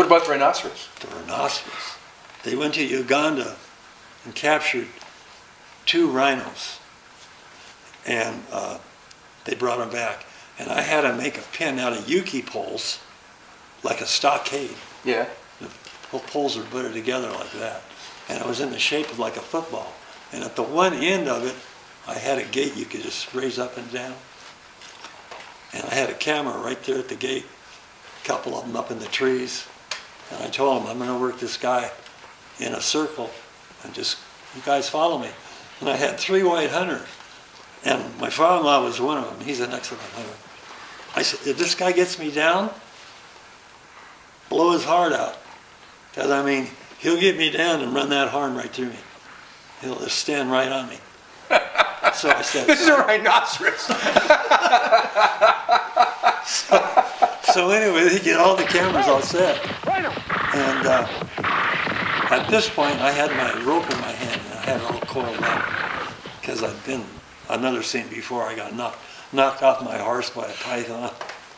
What about the rhinoceros? The rhinoceros. They went to Uganda and captured 2 rhinos, and they brought them back. And I had to make a pin out of yuki poles, like a stockade. Yeah. The poles are put together like that. And it was in the shape of like a football. And at the one end of it, I had a gate you could just raise up and down. And I had a camera right there at the gate, a couple of them up in the trees. And I told them, I'm going to work this guy in a circle and just, you guys follow me. And I had 3 white hunters. And my father-in-law was one of them. He's an excellent hunter. I said, if this guy gets me down, blow his heart out. Because, I mean, he'll get me down and run that horn right through me. He'll just stand right on me. So I said, This is a rhinoceros. so anyway, they get all the cameras all set. And at this point, I had my rope in my hand, and I had it all coiled up. Because I've never seen it before. I got knocked off my horse by a python.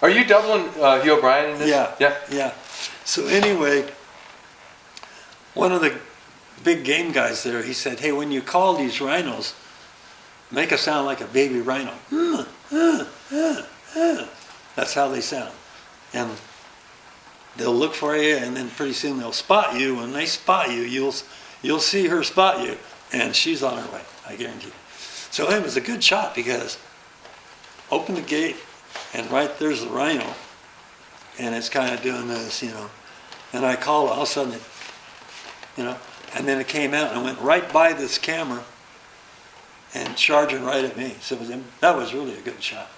Are you doubling Hugh O'Brien in this? Yeah. So anyway, one of the big game guys there, he said, hey, when you call these rhinos, make a sound like a baby rhino. That's how they sound. And they'll look for you, and then pretty soon they'll spot you. When they spot you, you'll see her spot you, and she's on her way, I guarantee you. So it was a good shot, because open the gate, and right there's the rhino, and it's kind of doing this, and I call it, all of a sudden, and then it came out and went right by this camera and charging right at me. So that was really a good shot,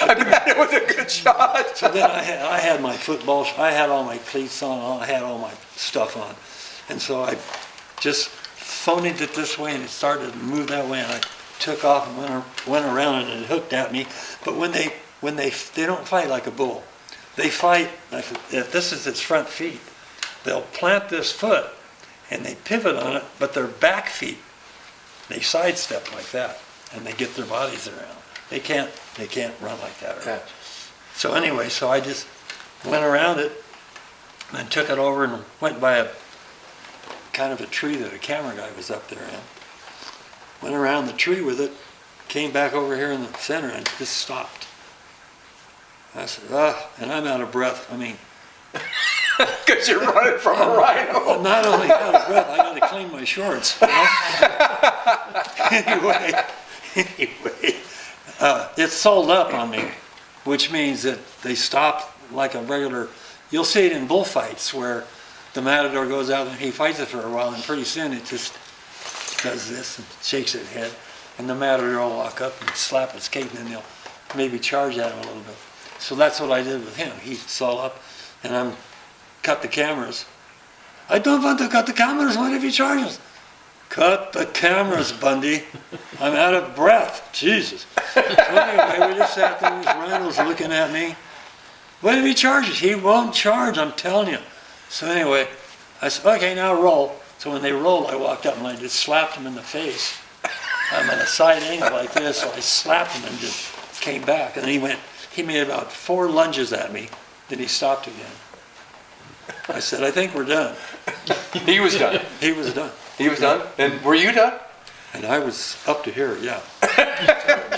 I bet it was a good shot. So then I had my football, I had all my cleats on, I had all my stuff on. And so I just phoned it this way, and it started to move that way, and I took off and went around, and it hooked at me. But when they don't fight like a bull. They fight like, if this is its front feet, they'll plant this foot and they pivot on it, but their back feet, they sidestep like that, and they get their bodies around. They can't run like that. Okay. So anyway, so I just went around it and took it over and went by a kind of a tree that a camera guy was up there in. Went around the tree with it, came back over here in the center, and just stopped. I said, and I'm out of breath. I mean, because you're running from a rhino. I'm not only out of breath, I got to clean my shorts. Anyway, it sold up on me, which means that they stopped like a regular. You'll see it in bullfights where the matador goes out and he fights it for a while, and pretty soon it just does this and shakes its head, and the matador will walk up and slap its cape, and then they'll maybe charge at him a little bit. So that's what I did with him. He saw up, and I'm cut the cameras. I don't want to cut the cameras. What if he charges? Cut the cameras, Bundy. I'm out of breath. Jesus. So anyway, we just sat there, these rhinos looking at me. What if he charges? He won't charge, I'm telling you. So anyway, I said, okay, now roll. So when they rolled, I walked up and I just slapped him in the face. I'm at a side angle like this, so I slapped him and just came back. And he made about 4 lunges at me, then he stopped again. I said, I think we're done. He was done. He was done. He was done? And were you done? And I was up to here, yeah.